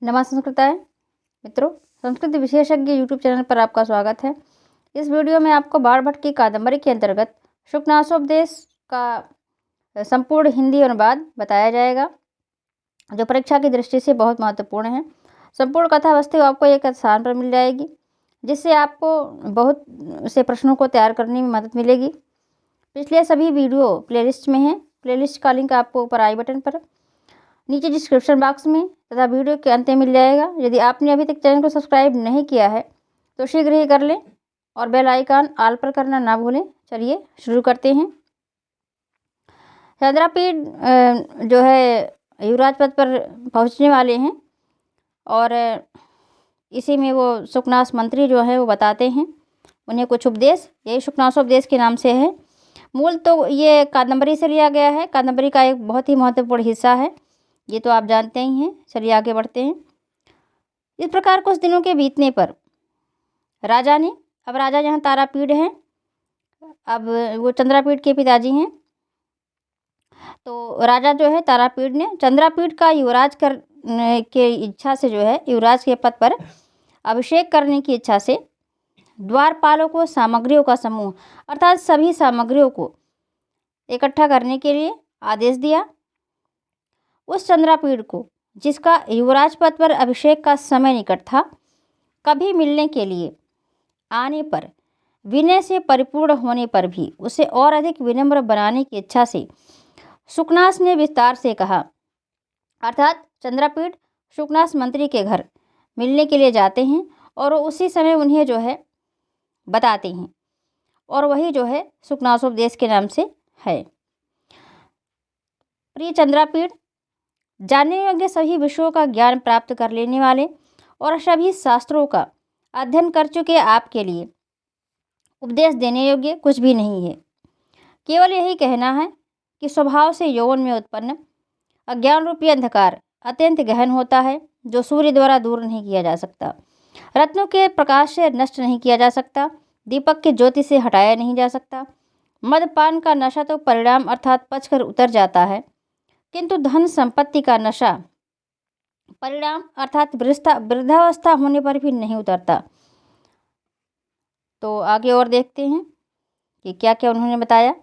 नमस्कार मित्रों, संस्कृत विशेषज्ञ यूट्यूब चैनल पर आपका स्वागत है। इस वीडियो में आपको बाणभट्ट की कादंबरी के अंतर्गत शुकनासोपदेश का संपूर्ण हिंदी अनुवाद बताया जाएगा, जो परीक्षा की दृष्टि से बहुत महत्वपूर्ण है। संपूर्ण कथा वस्तु आपको एक स्थान पर मिल जाएगी, जिससे आपको बहुत से प्रश्नों को तैयार करने में मदद मिलेगी। पिछले सभी वीडियो प्लेलिस्ट में हैं। प्लेलिस्ट का लिंक आपको ऊपर आई बटन पर, नीचे डिस्क्रिप्शन बॉक्स में तथा वीडियो के अंत में मिल जाएगा। यदि आपने अभी तक चैनल को सब्सक्राइब नहीं किया है तो शीघ्र ही कर लें और बेल आइकन ऑल पर करना ना भूलें। चलिए शुरू करते हैं। चंद्रापीठ जो है युवराज पद पर पहुंचने वाले हैं और इसी में वो शुकनास मंत्री जो है वो बताते हैं उन्हें कुछ उपदेश। यही शुकनासोपदेश के नाम से है। मूल तो ये कादंबरी से लिया गया है। कादंबरी का एक बहुत ही महत्वपूर्ण हिस्सा है, ये तो आप जानते ही हैं। चलिए आगे बढ़ते हैं। इस प्रकार कुछ दिनों के बीतने पर राजा ने, अब राजा यहाँ तारापीठ हैं, अब वो चंद्रापीठ के पिताजी हैं, तो राजा जो है तारापीठ ने चंद्रापीठ का युवराज करने के इच्छा से जो है युवराज के पद पर अभिषेक करने की इच्छा से द्वारपालों को सामग्रियों का समूह अर्थात सभी सामग्रियों को इकट्ठा करने के लिए आदेश दिया। उस चंद्रापीठ को, जिसका युवराज पद पर अभिषेक का समय निकट था, कभी मिलने के लिए आने पर, विनय से परिपूर्ण होने पर भी उसे और अधिक विनम्र बनाने की इच्छा से शुकनास ने विस्तार से कहा। अर्थात चंद्रापीठ शुकनास मंत्री के घर मिलने के लिए जाते हैं और उसी समय उन्हें जो है बताते हैं, और वही जो है शुकनासोपदेश के नाम से है। प्रिय चंद्रापीठ, जानने योग्य सभी विषयों का ज्ञान प्राप्त कर लेने वाले और सभी शास्त्रों का अध्ययन कर चुके आपके लिए उपदेश देने योग्य कुछ भी नहीं है। केवल यही कहना है कि स्वभाव से यौवन में उत्पन्न अज्ञान रूपी अंधकार अत्यंत गहन होता है, जो सूर्य द्वारा दूर नहीं किया जा सकता, रत्नों के प्रकाश से नष्ट नहीं किया जा सकता, दीपक की ज्योति से हटाया नहीं जा सकता। मदपान का नशा तो परिणाम अर्थात पचकर उतर जाता है, किंतु धन संपत्ति का नशा परिणाम अर्थात वृद्धावस्था होने पर भी नहीं उतरता। तो आगे और देखते हैं कि क्या क्या उन्होंने बताया।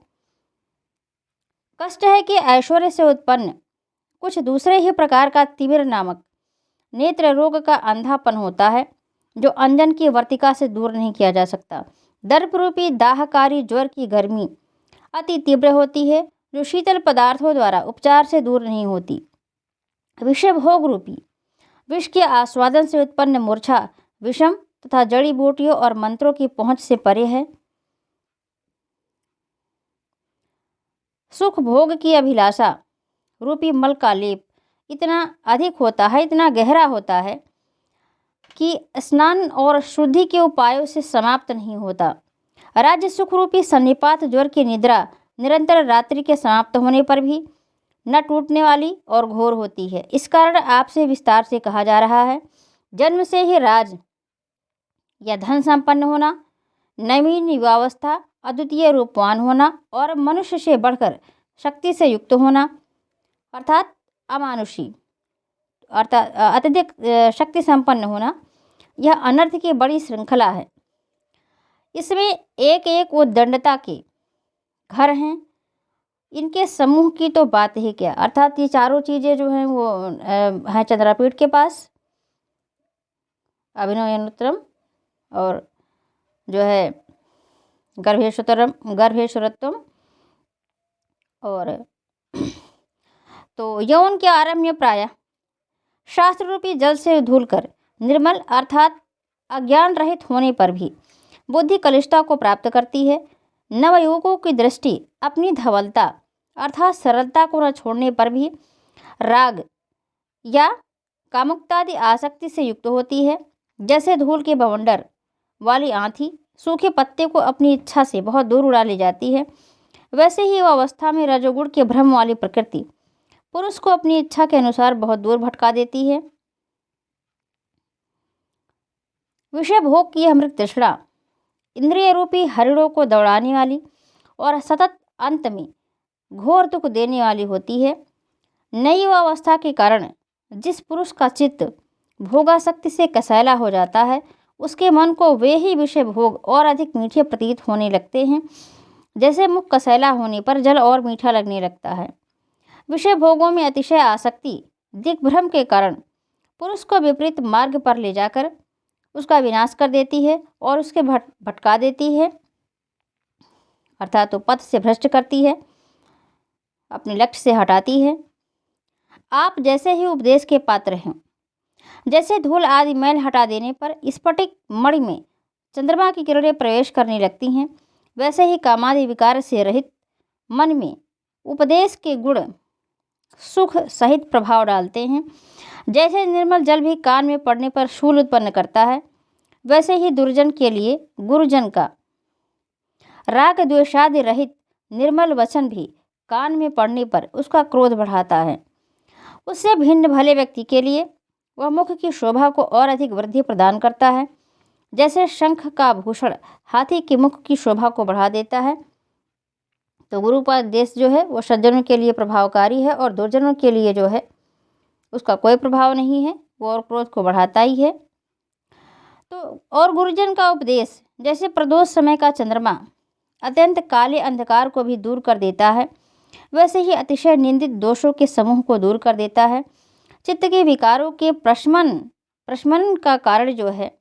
कष्ट है कि ऐश्वर्य से उत्पन्न कुछ दूसरे ही प्रकार का तिमिर नामक नेत्र रोग का अंधापन होता है, जो अंजन की वर्तिका से दूर नहीं किया जा सकता। दर्प रूपी दाहकारी ज्वर की गर्मी अति तीव्र होती है, जो शीतल पदार्थों द्वारा उपचार से दूर नहीं होती। विषय भोग रूपी विष के आस्वादन से उत्पन्न मूर्छा विषम तथा जड़ी बूटियों और मंत्रों की पहुंच से परे है। सुख भोग की अभिलाषा रूपी मल का लेप इतना अधिक होता है, इतना गहरा होता है कि स्नान और शुद्धि के उपायों से समाप्त नहीं होता। राज्य सुख रूपी सन्निपात ज्वर की निद्रा निरंतर रात्रि के समाप्त होने पर भी न टूटने वाली और घोर होती है। इस कारण आपसे विस्तार से कहा जा रहा है, जन्म से ही राज या धन संपन्न होना, नवीन युवावस्था, अद्वितीय रूपवान होना और मनुष्य से बढ़कर शक्ति से युक्त होना अर्थात अमानुषी अर्थात अत्यधिक शक्ति संपन्न होना, यह अनर्थ की बड़ी श्रृंखला है। इसमें एक एक उद्दंडता के घर हैं, इनके समूह की तो बात ही क्या। अर्थात ये चारों चीज़ें जो हैं वो हैं चंद्रापीठ के पास, अभिनयनोत्तरम और जो है गर्भेश्वरत्वम और तो यौन के आरंभ में प्रायः शास्त्र रूपी जल से धुलकर निर्मल अर्थात अज्ञान रहित होने पर भी बुद्धि कलिष्ठता को प्राप्त करती है। नवयुवकों की दृष्टि अपनी धवलता अर्थात सरलता को न छोड़ने पर भी राग या कामुकतादि आसक्ति से युक्त होती है। जैसे धूल के बवंडर वाली आंधी सूखे पत्ते को अपनी इच्छा से बहुत दूर उड़ा ले जाती है, वैसे ही वह अवस्था में रजोगुण के भ्रम वाली प्रकृति पुरुष को अपनी इच्छा के अनुसार बहुत दूर भटका देती है। विषय भोग की अमृत तृष्णा इंद्रिय रूपी हरिणों को दौड़ाने वाली और सतत अंत में घोर दुख देने वाली होती है। नई अवस्था के कारण जिस पुरुष का चित्त भोगासक्ति से कसैला हो जाता है, उसके मन को वे ही विषय भोग और अधिक मीठे प्रतीत होने लगते हैं, जैसे मुख कसैला होने पर जल और मीठा लगने लगता है। विषय भोगों में अतिशय आसक्ति दिग्भ्रम के कारण पुरुष को विपरीत मार्ग पर ले जाकर उसका विनाश कर देती है और उसके भटका देती है, अर्थात तो पथ से भ्रष्ट करती है, अपने लक्ष्य से हटाती है। आप जैसे ही उपदेश के पात्र हैं, जैसे धूल आदि मैल हटा देने पर स्फटिक मणि में चंद्रमा की किरणें प्रवेश करने लगती हैं, वैसे ही कामादि विकार से रहित मन में उपदेश के गुण सुख सहित प्रभाव डालते हैं। जैसे निर्मल जल भी कान में पड़ने पर शूल उत्पन्न करता है, वैसे ही दुर्जन के लिए गुरुजन का राग द्वेषादि रहित निर्मल वचन भी कान में पड़ने पर उसका क्रोध बढ़ाता है। उससे भिन्न भले व्यक्ति के लिए वह मुख की शोभा को और अधिक वृद्धि प्रदान करता है। जैसे शंख का भूषण हाथी के मुख की शोभा को बढ़ा देता है, तो गुरु का उपदेश जो है वो सज्जनों के लिए प्रभावकारी है और दुर्जनों के लिए जो है उसका कोई प्रभाव नहीं है, वो और क्रोध को बढ़ाता ही है। तो और गुरुजन का उपदेश जैसे प्रदोष समय का चंद्रमा अत्यंत काले अंधकार को भी दूर कर देता है, वैसे ही अतिशय निंदित दोषों के समूह को दूर कर देता है। चित्त के विकारों के प्रशमन का कारण जो है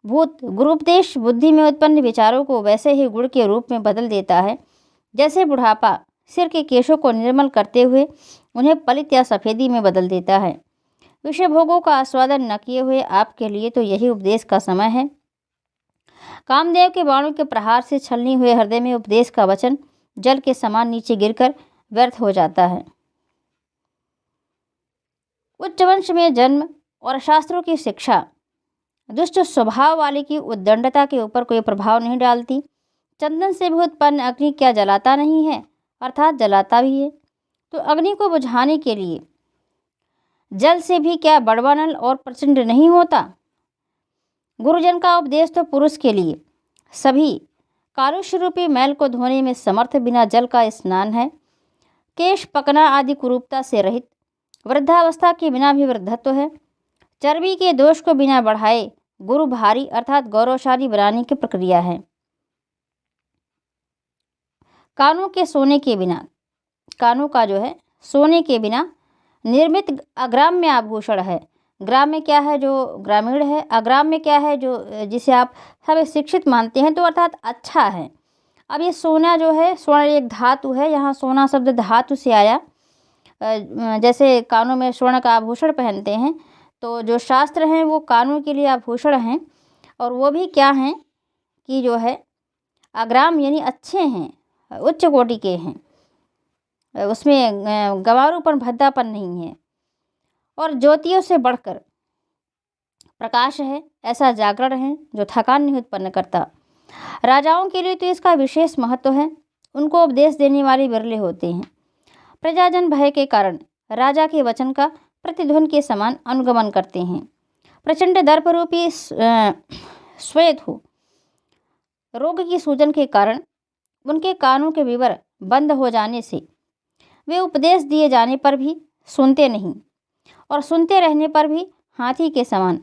भूत गुरुपदेश बुद्धि में उत्पन्न विचारों को वैसे ही गुण के रूप में बदल देता है, जैसे बुढ़ापा सिर के केशों को निर्मल करते हुए उन्हें पलित या सफ़ेदी में बदल देता है। विषय भोगों का आस्वादन न किए हुए आपके लिए तो यही उपदेश का समय है। कामदेव के बाणों के प्रहार से छलनी हुए हृदय में उपदेश का वचन जल के समान नीचे गिरकर व्यर्थ हो जाता है। उच्च वंश में जन्म और शास्त्रों की शिक्षा दुष्ट स्वभाव वाले की उद्दंडता के ऊपर कोई प्रभाव नहीं डालती। चंदन से भी उत्पन्न अग्नि क्या जलाता नहीं है, अर्थात जलाता भी है। तो अग्नि को बुझाने के लिए जल से भी क्या बड़वा नल और प्रचंड नहीं होता। गुरुजन का उपदेश तो पुरुष के लिए सभी कारुष्य रूपी मैल को धोने में समर्थ बिना जल का स्नान है। केश पकना आदि कुरूपता से रहित वृद्धावस्था के बिना भी वृद्धत्व है। चर्बी के दोष को बिना बढ़ाए गुरु भारी अर्थात गौरवशाली बनाने की प्रक्रिया है। कानों के सोने के बिना, कानों का जो है सोने के बिना निर्मित अग्राम्य आभूषण है। ग्राम्य क्या है, जो ग्रामीण है। अग्राम्य क्या है, जो जिसे आप सब शिक्षित मानते हैं, तो अर्थात अच्छा है। अब ये सोना जो है, स्वर्ण एक धातु है, यहाँ सोना शब्द धातु से आया। जैसे कानों में स्वर्ण का आभूषण पहनते हैं, तो जो शास्त्र हैं वो कानों के लिए आभूषण हैं, और वो भी क्या हैं कि जो है अग्राम यानी अच्छे हैं, उच्च कोटि के हैं, उसमें गंवारूपन भद्दापन नहीं है, और ज्योतियों से बढ़कर प्रकाश है, ऐसा जागरण है जो थकान नहीं उत्पन्न करता। राजाओं के लिए तो इसका विशेष महत्व है, उनको उपदेश देने वाले विरले होते हैं। प्रजाजन भय के कारण राजा के वचन का प्रतिध्वनि के समान अनुगमन करते हैं। प्रचंड दर्परूपी श्वेत हो रोग की सूजन के कारण उनके कानों के विवर बंद हो जाने से वे उपदेश दिए जाने पर भी सुनते नहीं, और सुनते रहने पर भी हाथी के समान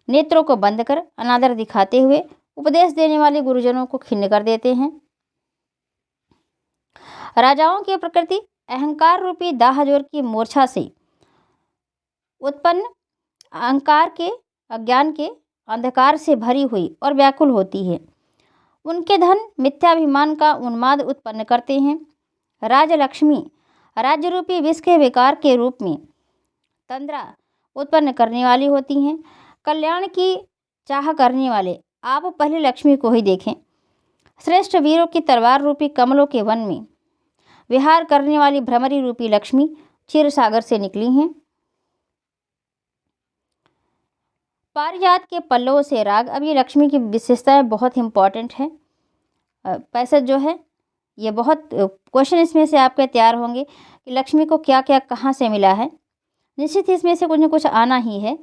नेत्रों को बंद कर अनादर दिखाते हुए उपदेश देने वाले गुरुजनों को खिन्न कर देते हैं। राजाओं की प्रकृति अहंकार रूपी दाहजोर की मूर्छा से उत्पन्न अहंकार के अज्ञान के अंधकार से भरी हुई और व्याकुल होती है। उनके धन मिथ्याभिमान का उन्माद उत्पन्न करते हैं। राजलक्ष्मी राज्य रूपी विष के विकार के रूप में तंद्रा उत्पन्न करने वाली होती हैं। कल्याण की चाह करने वाले आप पहले लक्ष्मी को ही देखें। श्रेष्ठ वीरों की तलवार रूपी कमलों के वन में विहार करने वाली भ्रमरी रूपी लक्ष्मी क्षीर सागर से निकली हैं। पारिजात के पल्लवों से राग, अब ये लक्ष्मी की विशेषताएं बहुत इंपॉर्टेंट है। पैसेज जो है ये बहुत क्वेश्चन इसमें से आपके तैयार होंगे कि लक्ष्मी को क्या क्या कहाँ से मिला है। निश्चित ही इसमें से कुछ न कुछ आना ही है,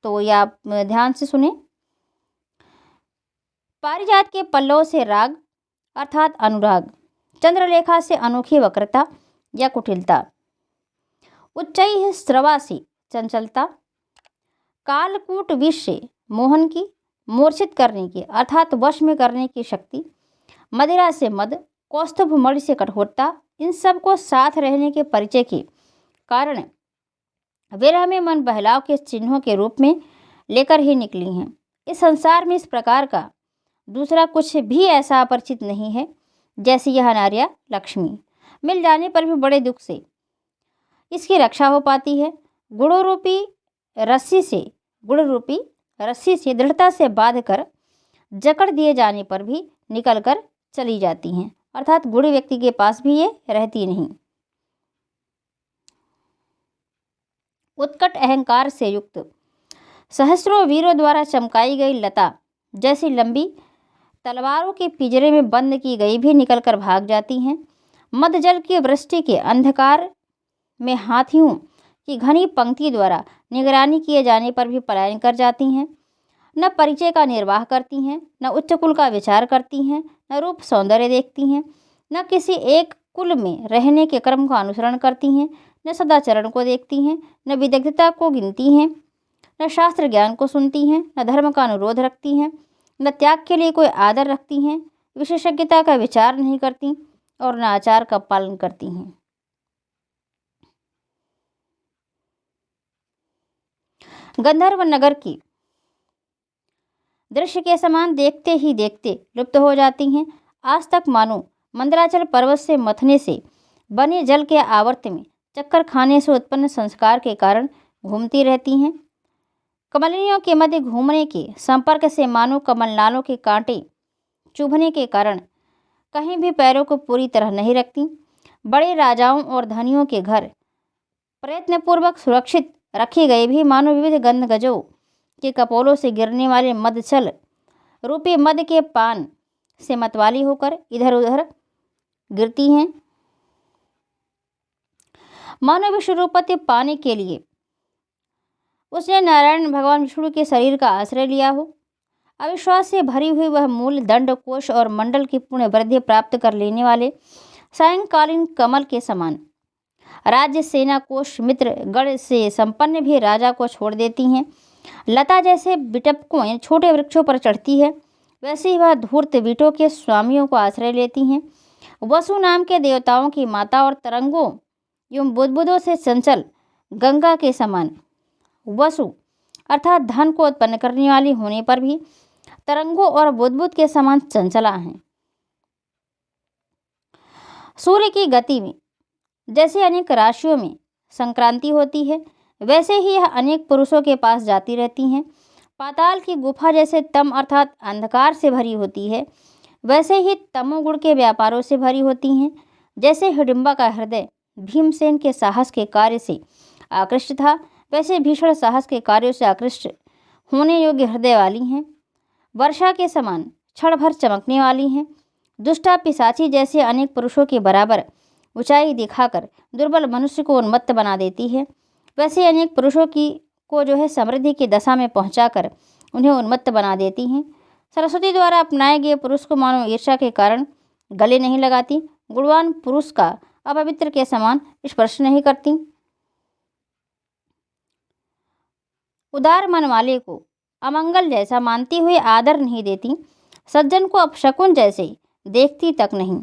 तो ये आप ध्यान से सुने। पारिजात के पल्लवों से राग अर्थात अनुराग, चंद्रलेखा से अनोखी वक्रता या कुटिलता, उच्चैः स्रवा से चंचलता, कालकूट विष से मोहन की, मूर्छित करने की अर्थात वश में करने की शक्ति, मदिरा से मद, कौस्तुभ मणि से कठोरता, इन सब को साथ रहने के परिचय के कारण विरह में मन बहलाव के चिन्हों के रूप में लेकर ही निकली हैं। इस संसार में इस प्रकार का दूसरा कुछ भी ऐसा अपरिचित नहीं है जैसी यह नार्या लक्ष्मी। मिल जाने पर भी बड़े दुख से इसकी रक्षा हो पाती है। गुड़ रूपी रस्सी से दृढ़ता से बांध कर जकड़ दिए जाने पर भी निकल कर चली जाती हैं, अर्थात गुड़ व्यक्ति के पास भी ये रहती नहीं। उत्कट अहंकार से युक्त सहस्रों वीरों द्वारा चमकाई गई लता जैसी लंबी तलवारों के पिंजरे में बंद की गई भी निकलकर भाग जाती हैं। मद जल की वृष्टि के अंधकार में हाथियों की घनी पंक्ति द्वारा निगरानी किए जाने पर भी पलायन कर जाती हैं। न परिचय का निर्वाह करती हैं, न उच्च कुल का विचार करती हैं, न रूप सौंदर्य देखती हैं, न किसी एक कुल में रहने के क्रम का अनुसरण करती हैं, न सदाचरण को देखती हैं, न विदग्धता को गिनती हैं, न शास्त्र ज्ञान को सुनती हैं, न धर्म का अनुरोध रखती हैं, न त्याग के लिए कोई आदर रखती हैं, विशेषज्ञता का विचार नहीं करती और न आचार का पालन करती हैं। गंधर्व नगर की दृश्य के समान देखते ही देखते लुप्त हो जाती हैं। आज तक मानो मंदराचल पर्वत से मथने से बने जल के आवर्त में चक्कर खाने से उत्पन्न संस्कार के कारण घूमती रहती हैं। कमलिनियों के मध्य घूमने के संपर्क से मानो कमलनालों के कांटे चुभने के कारण कहीं भी पैरों को पूरी तरह नहीं रखती। बड़े राजाओं और धनियों के घर प्रयत्नपूर्वक सुरक्षित रखे गए भी मानो विविध गंधगजों के कपोलों से गिरने वाले मदछल रूपी मद के पान से मतवाली होकर इधर उधर गिरती हैं। मानव विश्वरूपत्य पाने के लिए उसने नारायण भगवान विष्णु के शरीर का आश्रय लिया हो। अविश्वास से भरी हुई वह मूल दंड कोश और मंडल की पूर्ण वृद्धि प्राप्त कर लेने वाले सायंकालीन कमल के समान राज्य सेना कोश मित्र गढ़ से संपन्न भी राजा को छोड़ देती हैं। लता जैसे बिटपकों छोटे वृक्षों पर चढ़ती है, वैसे ही वह धूर्त वीटों के स्वामियों को आश्रय लेती हैं। वसु नाम के देवताओं की माता और तरंगों एवं बुदबुदों से चंचल गंगा के समान वसु अर्थात धन को उत्पन्न करने वाली होने पर भी तरंगों और बुदबुद के समान चंचला हैं। सूर्य की गति में जैसे अनेक राशियों में संक्रांति होती है, वैसे ही यह अनेक पुरुषों के पास जाती रहती हैं। पाताल की गुफा जैसे तम अर्थात अंधकार से भरी होती है, वैसे ही तमोगुण के व्यापारों से भरी होती हैं। जैसे हिडिंबा का हृदय भीमसेन के साहस के कार्य से आकृष्ट था, वैसे भीषण साहस के कार्यों से आकृष्ट होने योग्य हृदय वाली हैं। वर्षा के समान क्षण भर चमकने वाली हैं। दुष्टा पिशाची जैसे अनेक पुरुषों के बराबर ऊंचाई दिखाकर दुर्बल मनुष्य को उन्मत्त बना देती है, वैसे अनेक पुरुषों को समृद्धि की दशा में पहुंचाकर उन्हें उन्मत्त बना देती हैं। सरस्वती द्वारा अपनाए गए पुरुष को मानो ईर्ष्या के कारण गले नहीं लगाती, गुणवान पुरुष का अपवित्र के समान स्पर्श नहीं करती। उदार मन वाले को अमंगल जैसा मानती हुई आदर नहीं देती, सज्जन को अपशकुन जैसे देखती तक नहीं,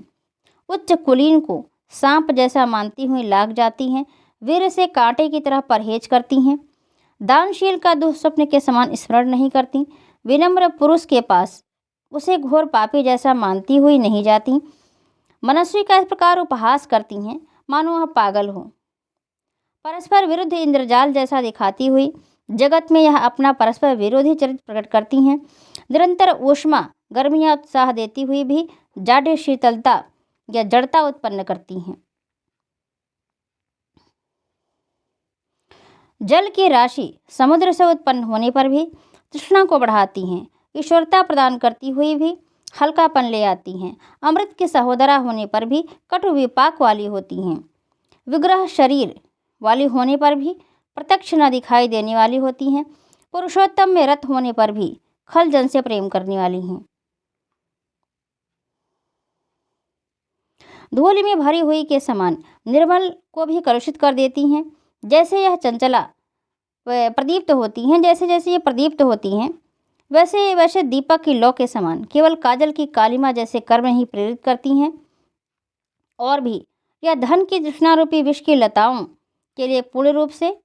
उच्च कुलीन को सांप जैसा मानती हुई लाग जाती हैं, वीर से कांटे की तरह परहेज करती हैं, दानशील का दुःस्वप्न के समान स्मरण नहीं करती, विनम्र पुरुष के पास उसे घोर पापी जैसा मानती हुई नहीं जाती, मनस्वी का इस प्रकार उपहास करती हैं मानो वह पागल हो। परस्पर विरुद्ध इंद्रजाल जैसा दिखाती हुई जगत में यह अपना परस्पर विरोधी चरित्र प्रकट करती हैं। निरंतर ऊष्मा गर्मी या उत्साह देती हुई भी जाड्य शीतलता या जड़ता उत्पन्न करती हैं। जल की राशि समुद्र से उत्पन्न होने पर भी तृष्णा को बढ़ाती हैं, ईश्वरता प्रदान करती हुई भी हल्कापन ले आती हैं, अमृत के सहोदरा होने पर भी कटु विपाक वाली होती हैं, विग्रह शरीर वाली होने पर भी प्रत्यक्ष न दिखाई देने वाली होती हैं, पुरुषोत्तम में रत होने पर भी खल जन से प्रेम करने वाली हैं। धूल में भरी हुई के समान निर्मल को भी कलुषित कर देती हैं। जैसे यह चंचला वह प्रदीप्त होती हैं। जैसे जैसे ये प्रदीप्त होती हैं वैसे वैसे दीपक की लौ के समान केवल काजल की कालिमा जैसे कर्म ही प्रेरित करती हैं। और भी यह धन की तृष्णा रूपी विष की लताओं के लिए पूर्ण रूप से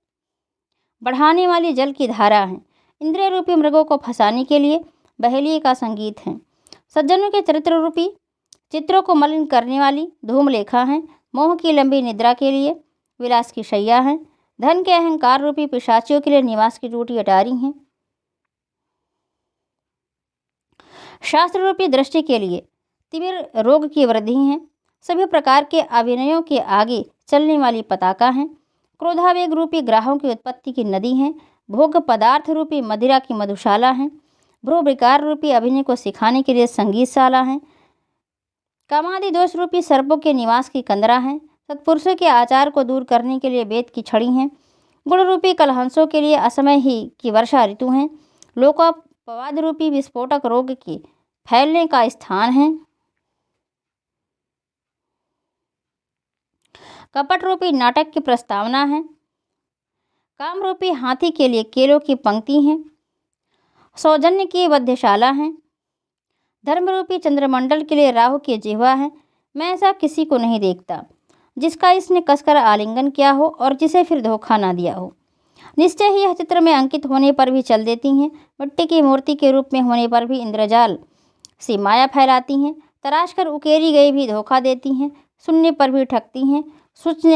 बढ़ाने वाली जल की धारा है। इंद्रिय रूपी मृगों को फंसाने के लिए बहेलिए का संगीत है। सज्जनों के चरित्र रूपी चित्रों को मलिन करने वाली धूमलेखा है। मोह की लंबी निद्रा के लिए विलास की शैया है। धन के अहंकार रूपी पिशाचियों के लिए निवास की टूटी अटारी हैं। शास्त्र रूपी दृष्टि के लिए तिमिर रोग की वृद्धि है। सभी प्रकार के अभिनयों के आगे चलने वाली पताका है। क्रोधावेग रूपी ग्राहों की उत्पत्ति की नदी है। भोग पदार्थ रूपी मदिरा की मधुशाला है। भ्रू विकार रूपी अभिनय को सिखाने के लिए संगीतशाला है। कामादि दोष रूपी सर्पों के निवास की कंदरा है। सत्पुरुषों के आचार को दूर करने के लिए वेद की छड़ी हैं। गुण रूपी कलहंसों के लिए असमय ही की वर्षा ऋतु है। लोकोपवाद रूपी विस्फोटक रोग के फैलने का स्थान है। कपट रूपी नाटक की प्रस्तावना है। काम रूपी हाथी के लिए केलों की पंक्ति है। सौजन्य की वध्यशाला है। धर्म रूपी चंद्रमंडल के लिए राहु की जिह्वा है। मैं ऐसा किसी को नहीं देखता जिसका इसने कसकर आलिंगन किया हो और जिसे फिर धोखा ना दिया हो। निश्चय ही यह चित्र में अंकित होने पर भी चल देती हैं। मिट्टी की मूर्ति के रूप में होने पर भी इंद्रजाल सी माया फैलाती हैं। तराश कर उकेरी गई भी धोखा देती हैं। सुनने पर भी ठगती हैं।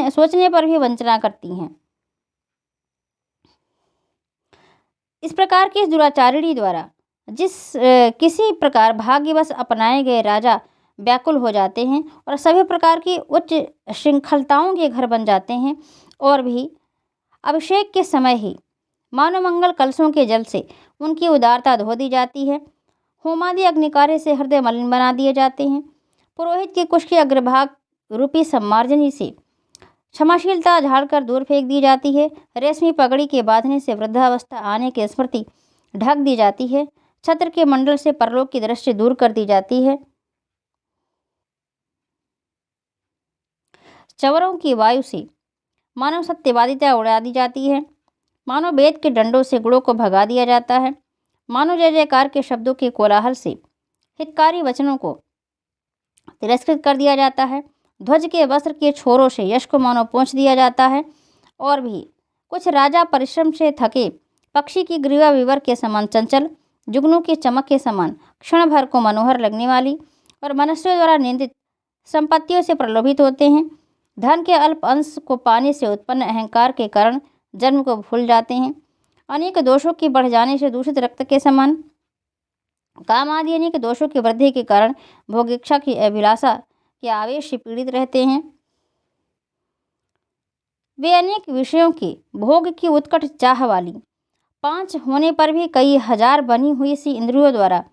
सोचने पर भी वंचना करती हैं। इस प्रकार के इस दुराचारिणी द्वारा किसी प्रकार भाग्यवश अपनाए गए राजा व्याकुल हो जाते हैं और सभी प्रकार की उच्च श्रृंखलताओं के घर बन जाते हैं। और भी अभिषेक के समय ही मानवमंगल कलशों के जल से उनकी उदारता धो दी जाती है। होमादि अग्निकार्य से हृदय मलिन बना दिए जाते हैं। पुरोहित के कुश के अग्रभाग रूपी सम्मार्जनी से क्षमाशीलता झाड़कर दूर फेंक दी जाती है। रेशमी पगड़ी के बांधने से वृद्धावस्था आने की स्मृति ढक दी जाती है। छत्र के मंडल से परलोक की दृष्टि दूर कर दी जाती है। चवरों की वायु से मानव सत्यवादिता उड़ा दी जाती है। मानव वेद के डंडों से गुणों को भगा दिया जाता है। मानव जय जयकार के शब्दों के कोलाहल से हितकारी वचनों को तिरस्कृत कर दिया जाता है। ध्वज के वस्त्र के छोरों से यश को मानो पोंछ दिया जाता है। और भी कुछ राजा परिश्रम से थके पक्षी की ग्रीवा विवर के समान चंचल, जुगनू की चमक के समान क्षण भर को मनोहर लगने वाली और मनुष्यों द्वारा निंदित संपत्तियों से प्रलोभित होते हैं। धन के अल्प अंश को पाने से उत्पन्न अहंकार के कारण जन्म को भूल जाते हैं। अनेक दोषों के बढ़ जाने से दूषित रक्त के समान काम आदि अनेक दोषों की वृद्धि के कारण भोगेच्छा की अभिलाषा के आवेश से पीड़ित रहते हैं। वे अनेक विषयों के भोग की उत्कट चाह वाली 5 होने पर भी कई हजार बनी हुई सी इंद्रियों द्वारा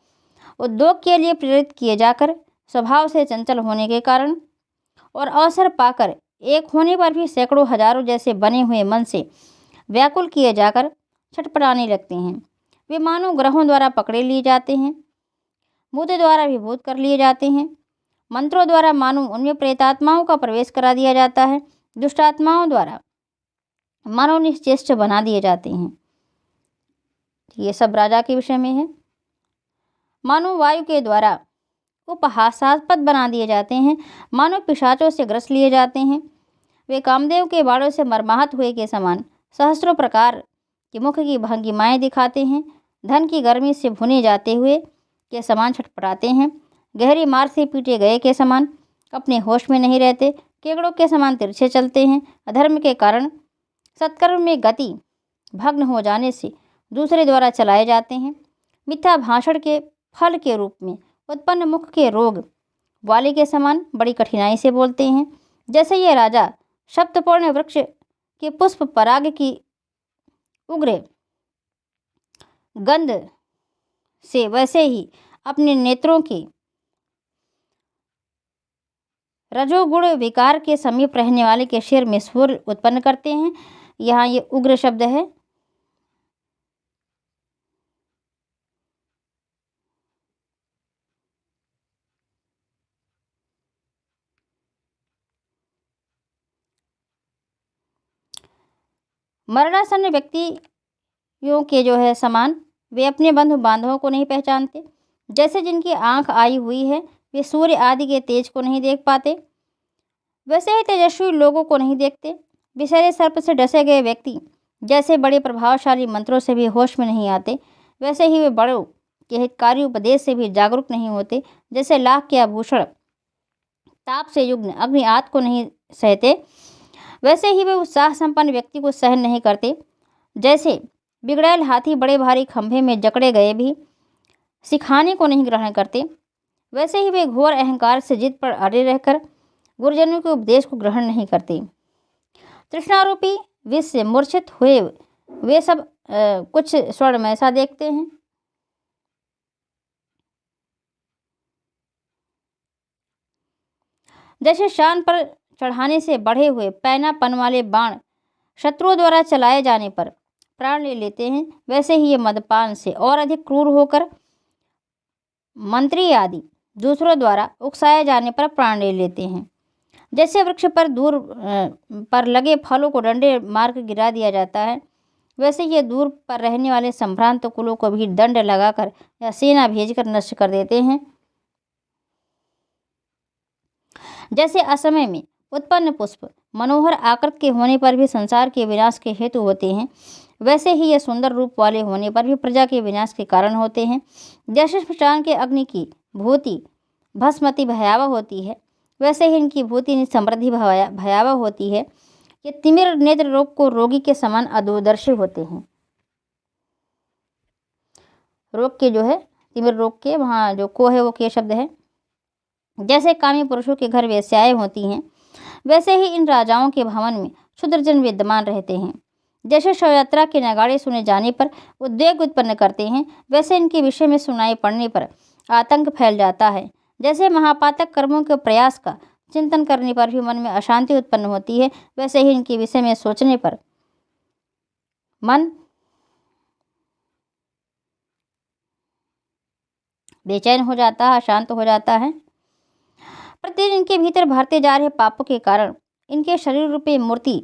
उद्योग के लिए प्रेरित किए जाकर स्वभाव से चंचल होने के कारण और अवसर पाकर एक होने पर भी सैकड़ों हजारों जैसे बने हुए मन से व्याकुल किए जाकर छटपटाने लगते हैं। वे मानव ग्रहों द्वारा पकड़े लिए जाते हैं। भूत द्वारा भी भूत कर लिए जाते हैं। मंत्रों द्वारा मानव उनमें प्रेतात्माओं का प्रवेश करा दिया जाता है। दुष्टात्माओं द्वारा मानव निश्चेष्ट बना दिए जाते हैं। ये सब राजा के विषय में है। मानव वायु के द्वारा उपहासास्पद बना दिए जाते हैं। मानव पिशाचों से ग्रस लिए जाते हैं। वे कामदेव के बाड़ों से मर्माहत हुए के समान सहस्रों प्रकार के मुख की भंगिमाएँ दिखाते हैं। धन की गर्मी से भुने जाते हुए के समान छटपटाते हैं। गहरी मार से पीटे गए के समान अपने होश में नहीं रहते। केकड़ों के समान तिरछे चलते हैं। अधर्म के कारण सत्कर्म में गति भग्न हो जाने से दूसरे द्वारा चलाए जाते हैं। मिथ्या भाषण के फल के रूप में उत्पन्न मुख के रोग वाले के समान बड़ी कठिनाई से बोलते हैं। जैसे ये राजा शब्दपूर्ण वृक्ष के पुष्प पराग की उग्र गंध से वैसे ही अपने नेत्रों के रजोगुण विकार के समीप रहने वाले के शेर में स्वर उत्पन्न करते हैं। यहाँ ये उग्र शब्द है। मरणासन्न व्यक्ति यों के जो है समान वे अपने बंधु बांधवों को नहीं पहचानते। जैसे जिनकी आंख आई हुई है वे सूर्य आदि के तेज को नहीं देख पाते, वैसे ही तेजस्वी लोगों को नहीं देखते। विषैले सर्प से डसे गए व्यक्ति जैसे बड़े प्रभावशाली मंत्रों से भी होश में नहीं आते, वैसे ही वे बड़ों के हितकारी उपदेश से भी जागरूक नहीं होते। जैसे लाख के आभूषण ताप से युग्म अग्नि आग को नहीं सहते, वैसे ही वे उत्साह संपन्न व्यक्ति को सहन नहीं करते। जैसे बिगड़ैल हाथी बड़े भारी खंभे में जकड़े गए भी सिखाने को नहीं ग्रहण करते, वैसे ही वे घोर अहंकार से जिद पर अड़े रहकर गुरुजनों के उपदेश को ग्रहण नहीं करते। तृष्णारूपी विष से मूर्छित हुए वे सब कुछ स्वर्ण में ऐसा देखते हैं। जैसे शान पर चढ़ाने से बढ़े हुए पैनापन वाले बाण शत्रुओं द्वारा चलाए जाने पर प्राण ले लेते हैं, वैसे ही ये मदपान से और अधिक क्रूर होकर मंत्री आदि दूसरों द्वारा उकसाए जाने पर प्राण ले लेते हैं। जैसे वृक्ष पर दूर पर लगे फलों को डंडे मार कर गिरा दिया जाता है, वैसे ये दूर पर रहने वाले संभ्रांत कुलों को भी दंड लगाकर या सेना भेजकर नष्ट कर देते हैं। जैसे असमय में उत्पन्न पुष्प मनोहर आकृति के होने पर भी संसार के विनाश के हेतु होते हैं, वैसे ही ये सुंदर रूप वाले होने पर भी प्रजा के विनाश के कारण होते हैं। जैसे श्मशान के अग्नि की भूति भस्मति भयावह होती है, वैसे ही इनकी भूति समृद्धि भयावह होती है। ये तिमिर नेत्र रोग को रोगी के समान अदूरदर्शी होते हैं। रोग के जो है तिमिर रोग के वहाँ जो को है वो के शब्द है। जैसे कामी पुरुषों के घर वेश्याएं होती हैं, वैसे ही इन राजाओं के भवन में क्षुद्रजन विद्यमान रहते हैं। जैसे शव यात्रा के नगाड़े सुने जाने पर उद्वेग उत्पन्न करते हैं, वैसे इनके विषय में सुनाई पड़ने पर आतंक फैल जाता है। जैसे महापातक कर्मों के प्रयास का चिंतन करने पर भी मन में अशांति उत्पन्न होती है, वैसे ही इनके विषय में सोचने पर मन बेचैन हो जाता है, अशांत हो जाता है। प्रतिदिन इनके भीतर भरते जा रहे पापों के कारण इनके शरीर रूपी मूर्ति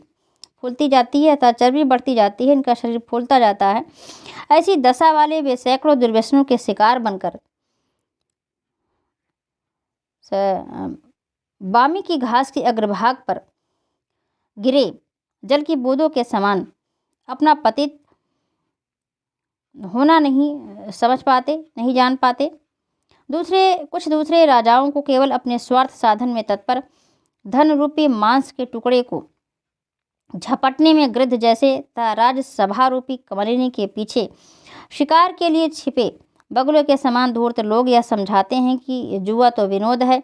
फूलती जाती है अतः चर्बी बढ़ती जाती है, इनका शरीर फूलता जाता है। ऐसी दशा वाले वे सैकड़ों दुर्व्यसनों के शिकार बनकर बामी की घास के अग्रभाग पर गिरे जल की बूंदों के समान अपना पतित होना नहीं समझ पाते, नहीं जान पाते। कुछ दूसरे राजाओं को केवल अपने स्वार्थ साधन में तत्पर धन रूपी मांस के टुकड़े को झपटने में गृद्ध जैसे राजसभा रूपी कमलिनी के पीछे शिकार के लिए छिपे बगुलों के समान धूर्त लोग यह समझाते हैं कि जुआ तो विनोद है,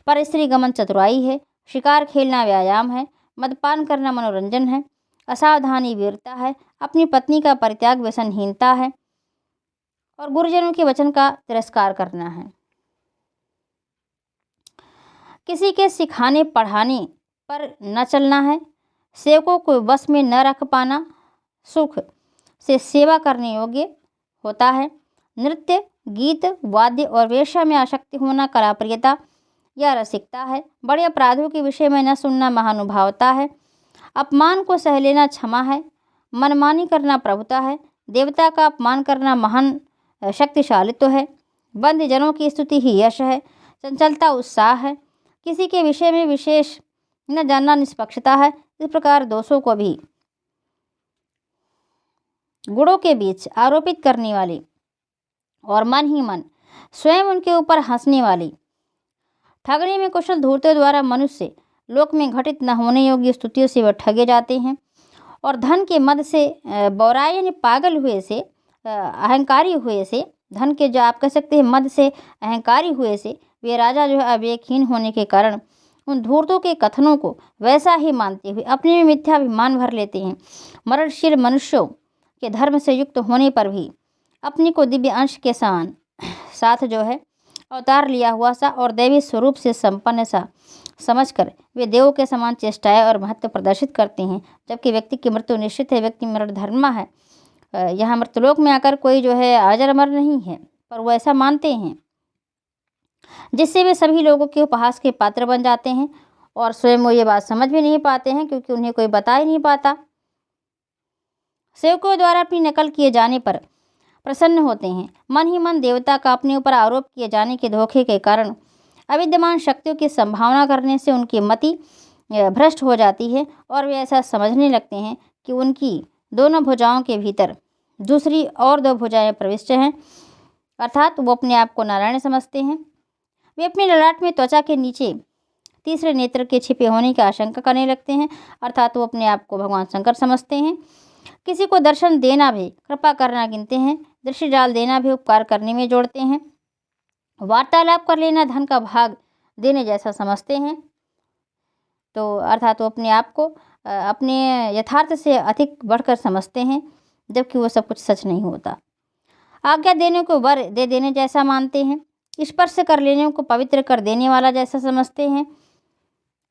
पर स्त्री गमन चतुराई है, शिकार खेलना व्यायाम है, मदपान करना मनोरंजन है, असावधानी वीरता है, अपनी पत्नी का परित्याग व्यसनहीनता है और गुरुजनों के वचन का तिरस्कार करना है। किसी के सिखाने पढ़ाने पर न चलना है, सेवकों को बस में न रख पाना सुख से सेवा करने योग्य होता है। नृत्य, गीत, वाद्य और वेश्या में आसक्ति होना कलाप्रियता या रसिकता है। बड़े अपराधों के विषय में न सुनना महानुभावता है। अपमान को सह लेना क्षमा है। मनमानी करना प्रभुता है। देवता का अपमान करना महान शक्तिशालित्व है। बंद जनों की स्तुति ही यश है। चंचलता उत्साह है। किसी के विषय में विशेष न जानना निष्पक्षता है। इस प्रकार दोषों को भी गुणों के बीच आरोपित करने वाली और मन ही मन स्वयं उनके ऊपर हंसने वाली ठगने में कुशल धूर्तों द्वारा मनुष्य लोक में घटित न होने योग्य स्तुतियों से वह ठगे जाते हैं और धन के मद से बौराए यानी पागल हुए से अहंकारी हुए से धन के जो आप कह सकते हैं मद से अहंकारी हुए से वे राजा जो है अविवेकहीन होने के कारण उन धूर्तों के कथनों को वैसा ही मानते हुए अपने में मिथ्याभिमान भर लेते हैं। मरणशील मनुष्यों के धर्म से युक्त होने पर भी अपनी को दिव्य अंश के समान साथ जो है अवतार लिया हुआ सा और दैवी स्वरूप से संपन्न सा समझकर वे देवों के समान चेष्टाएं और महत्व प्रदर्शित करते हैं। जबकि व्यक्ति की मृत्यु निश्चित है, व्यक्ति मरण धर्मा है। यहाँ मृत्युलोक में आकर कोई जो है अजर अमर नहीं है, पर वो ऐसा मानते हैं जिससे वे सभी लोगों के उपहास के पात्र बन जाते हैं और स्वयं वो ये बात समझ भी नहीं पाते हैं क्योंकि उन्हें कोई बता ही नहीं पाता। सेवकों द्वारा अपनी नकल किए जाने पर प्रसन्न होते हैं। मन ही मन देवता का अपने ऊपर आरोप किए जाने के धोखे के कारण अविद्यमान शक्तियों की संभावना करने से उनकी मति भ्रष्ट हो जाती है और वे ऐसा समझने लगते हैं कि उनकी दोनों भुजाओं के भीतर दूसरी और 2 भुजाएं प्रविष्ट हैं, अर्थात वो अपने आप को नारायण समझते हैं। वे अपने ललाट में त्वचा के नीचे तीसरे नेत्र के छिपे होने की आशंका करने लगते हैं, अर्थात वो अपने आप को भगवान शंकर समझते हैं। किसी को दर्शन देना भी कृपा करना गिनते हैं, दृष्टि डाल देना भी उपकार करने में जोड़ते हैं, वार्तालाप कर लेना धन का भाग देने जैसा समझते हैं। तो अर्थात वो अपने आप को अपने यथार्थ से अधिक बढ़कर समझते हैं, जबकि वो सब कुछ सच नहीं होता। आज्ञा देने को वर दे देने जैसा मानते हैं, स्पर्श कर लेने को पवित्र कर देने वाला जैसा समझते हैं।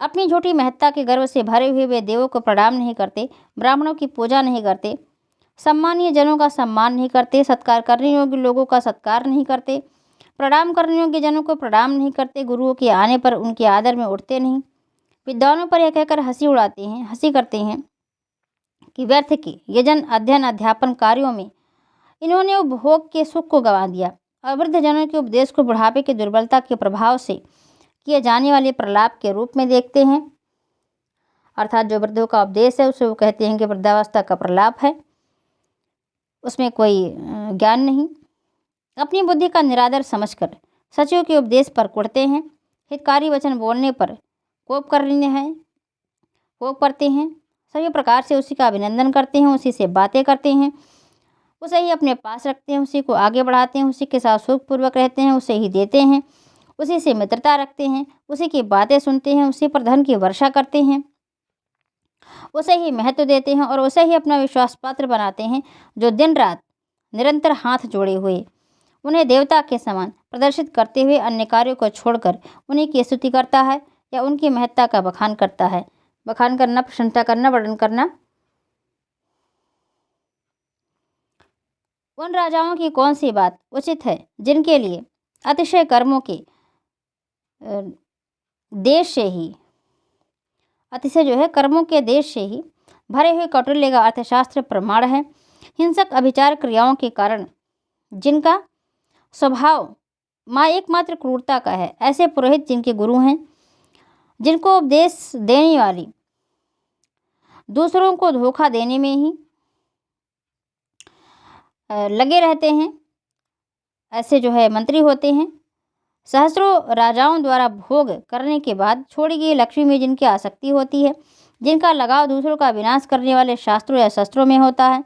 अपनी झूठी महत्ता के गर्व से भरे हुए वे देवों को प्रणाम नहीं करते, ब्राह्मणों की पूजा नहीं करते, सम्मानीय जनों का सम्मान नहीं करते, सत्कार करने योग्य लोगों का सत्कार नहीं करते, प्रणाम करने योग्य जनों को प्रणाम नहीं करते, गुरुओं के आने पर उनके आदर में उठते नहीं। विद्वानों पर यह कहकर हंसी करते हैं कि व्यर्थ के यजन अध्ययन अध्यापन कार्यों में इन्होंने उपभोग के सुख को गंवा दिया और वृद्ध जनों के उपदेश को बुढ़ापे की दुर्बलता के प्रभाव से किए जाने वाले प्रलाप के रूप में देखते हैं। अर्थात जो वृद्धों का उपदेश है उसे वो कहते हैं कि वृद्धावस्था का प्रलाप है, उसमें कोई ज्ञान नहीं। अपनी बुद्धि का निरादर समझकर सचिव के उपदेश पर कुढ़ते हैं, हितकारी वचन बोलने पर कोप करते हैं, सभी प्रकार से उसी का अभिनंदन करते हैं, उसी से बातें करते हैं, उसे ही अपने पास रखते हैं, उसी को आगे बढ़ाते हैं, उसी के साथ सुखपूर्वक रहते हैं, उसे ही देते हैं, उसी से मित्रता रखते हैं, उसी की बातें सुनते हैं, उसी पर धन की वर्षा करते हैं, उसे ही महत्व देते हैं और उसे ही अपना विश्वास पात्र बनाते हैं, जो दिन रात निरंतर हाथ जोड़े हुए उन्हें देवता के समान प्रदर्शित करते हुए अन्य कार्यों को छोड़कर उन्हीं की स्तुति करता है या उनकी महत्ता का बखान करता है। बखान करना, प्रशंसा करना, वर्णन करना। उन राजाओं की कौन सी बात उचित है जिनके लिए अतिशय कर्मों के देश से ही भरे हुए कौटिल्य का अर्थशास्त्र प्रमाण है। हिंसक अभिचार क्रियाओं के कारण जिनका स्वभाव एकमात्र क्रूरता का है, ऐसे पुरोहित जिनके गुरु हैं, जिनको उपदेश देने वाली दूसरों को धोखा देने में ही लगे रहते हैं, ऐसे मंत्री होते हैं। सहस्रों राजाओं द्वारा भोग करने के बाद छोड़ी गई लक्ष्मी में जिनकी आसक्ति होती है, जिनका लगाव दूसरों का विनाश करने वाले शास्त्रों या शस्त्रों में होता है,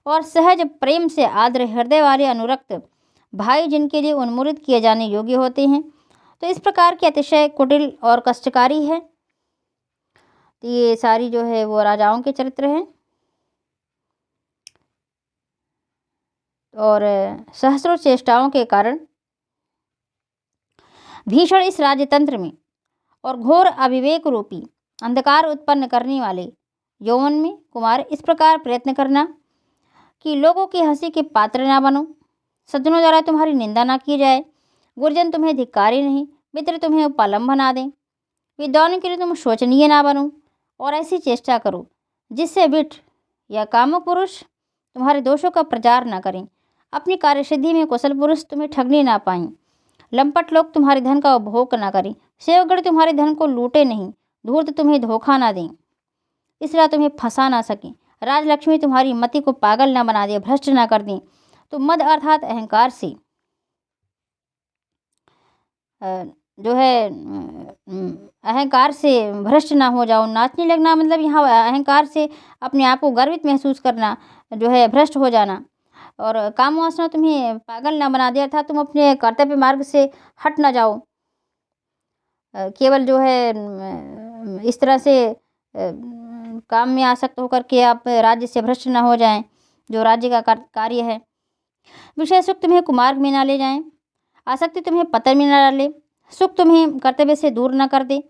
और सहज प्रेम से आर्द्र हृदय वाले अनुरक्त भाई जिनके लिए उन्मूलित किए जाने योग्य होते हैं। तो इस प्रकार के अतिशय कुटिल और कष्टकारी है। तो ये सारी वो राजाओं के चरित्र हैं। और सहस्रों चेष्टाओं के कारण भीषण इस राजतंत्र में और घोर अविवेक रूपी अंधकार उत्पन्न करने वाले यौवन में कुमार इस प्रकार प्रयत्न करना कि लोगों की हंसी के पात्र ना बनो, सज्जनों द्वारा तुम्हारी निंदा ना की जाए, गुरुजन तुम्हें धिक्कारे नहीं, मित्र तुम्हें उपालंब ना दें, विद्वानों के लिए तुम शोचनीय ना बनो, और ऐसी चेष्टा करो जिससे विठ या कामुक पुरुष तुम्हारे दोषों का प्रचार ना करें, अपनी कार्यसिद्धि में कुशल पुरुष तुम्हें ठगने ना पाएं, लंपट लोग तुम्हारे धन का उपभोग ना करें, सेवगढ़ तुम्हारे धन को लूटे नहीं, धूर्त तुम्हें धोखा ना दें, इसलिए तुम्हें फंसा ना सकें, राजलक्ष्मी तुम्हारी मति को पागल ना बना दे, भ्रष्ट ना कर दें। तो मद अर्थात अहंकार से अहंकार से भ्रष्ट ना हो जाओ। नाचने लगना मतलब यहाँ अहंकार से अपने आप को गर्वित महसूस करना भ्रष्ट हो जाना। और काम वासना तुम्हें पागल ना बना दे, अर्थात तुम अपने कर्तव्य मार्ग से हट ना जाओ, केवल इस तरह से काम में आसक्त होकर के आप राज्य से भ्रष्ट ना हो जाएं, जो राज्य का कार्य है। विषय सुख तुम्हें कुमार्ग में ना ले जाएं, आसक्ति तुम्हें पतन में ना डाले, सुख तुम्हें कर्तव्य से दूर न कर दे।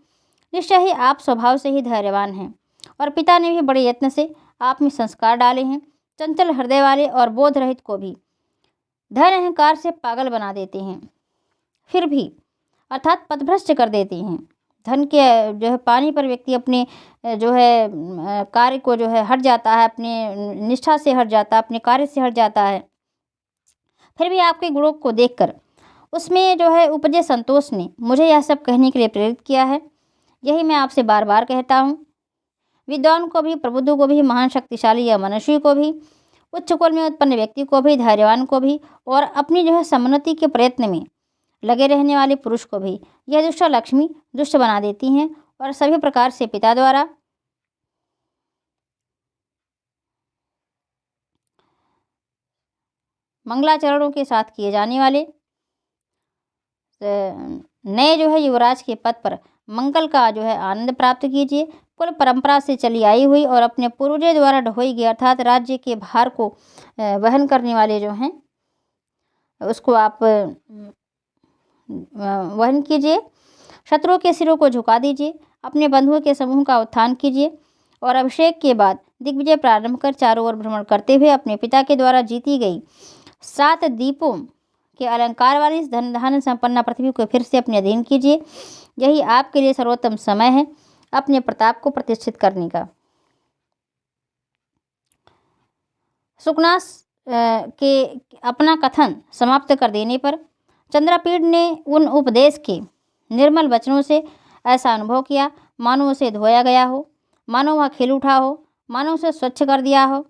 निश्चय ही आप स्वभाव से ही धैर्यवान हैं और पिता ने भी बड़े यत्न से आप में संस्कार डाले हैं। चंचल हृदय वाले और बोध रहित को भी धन अहंकार से पागल बना देते हैं, फिर भी अर्थात पथभ्रष्ट कर देते हैं। धन के जो है पाने पर व्यक्ति अपने जो है कार्य को जो है हट जाता है, अपने निष्ठा से हट जाता है, अपने कार्य से हट जाता है। फिर भी आपके गुणों को देखकर उसमें जो है उपजे संतोष ने मुझे यह सब कहने के लिए प्रेरित किया है। यही मैं आपसे बार बार कहता हूँ। विद्वान को भी, प्रबुद्ध को भी, महान शक्तिशाली या मनुष्य को भी, उच्च कुल में उत्पन्न व्यक्ति को भी, धैर्यवान को भी और अपनी जो है समुन्नति के प्रयत्न में लगे रहने वाले पुरुष को भी यह दुष्ट लक्ष्मी दुष्ट बना देती हैं और सभी प्रकार से पिता द्वारा मंगलाचरणों के साथ किए जाने वाले नए जो है युवराज के पद पर मंगल का जो है आनंद प्राप्त कीजिए। कुल परंपरा से चली आई हुई और अपने पूर्वजों द्वारा ढोई गई अर्थात राज्य के भार को वहन करने वाले जो हैं उसको आप वहन कीजिए। शत्रुओं के सिरों को झुका दीजिए। अपने बंधुओं के समूह का उत्थान कीजिए और अभिषेक के बाद दिग्विजय प्रारंभ कर चारों ओर भ्रमण करते हुए अपने पिता के द्वारा जीती गई 7 दीपों के अलंकार वाली इस धन संपन्न पृथ्वी को फिर से अपने अधीन कीजिए। यही आपके लिए सर्वोत्तम समय है अपने प्रताप को प्रतिष्ठित करने का। सुकनास के अपना कथन समाप्त कर देने पर चंद्रपीठ ने उन उपदेश के निर्मल वचनों से ऐसा अनुभव किया मानो उसे धोया गया हो, मानो वह खिल उठा हो, मानो उसे स्वच्छ कर दिया हो,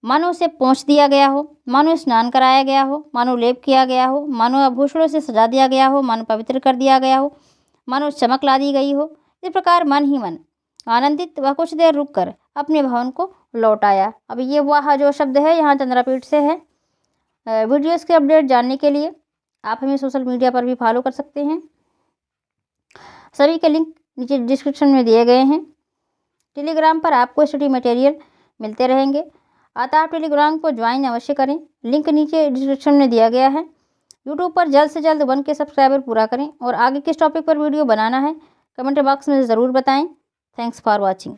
मानो उसे पोंछ दिया गया हो, मानो स्नान कराया गया हो, मानो लेप किया गया हो, मानो आभूषणों से सजा दिया गया हो, मानो पवित्र कर दिया गया हो, मानो चमक ला दी गई हो। इस प्रकार मन ही मन आनंदित वह कुछ देर रुक कर अपने भवन को लौट आया। अब ये वह जो शब्द है यहाँ चंद्रपीठ से है। वीडियोस के अपडेट जानने के लिए आप हमें सोशल मीडिया पर भी फॉलो कर सकते हैं। सभी के लिंक नीचे डिस्क्रिप्शन में दिए गए हैं। टेलीग्राम पर आपको स्टडी मटेरियल मिलते रहेंगे, अतः आप टेलीग्राम को ज्वाइन अवश्य करें। लिंक नीचे डिस्क्रिप्शन में दिया गया है। यूट्यूब पर जल्द से जल्द 1 के सब्सक्राइबर पूरा करें और आगे किस टॉपिक पर वीडियो बनाना है कमेंट बॉक्स में ज़रूर बताएं। Thanks for watching.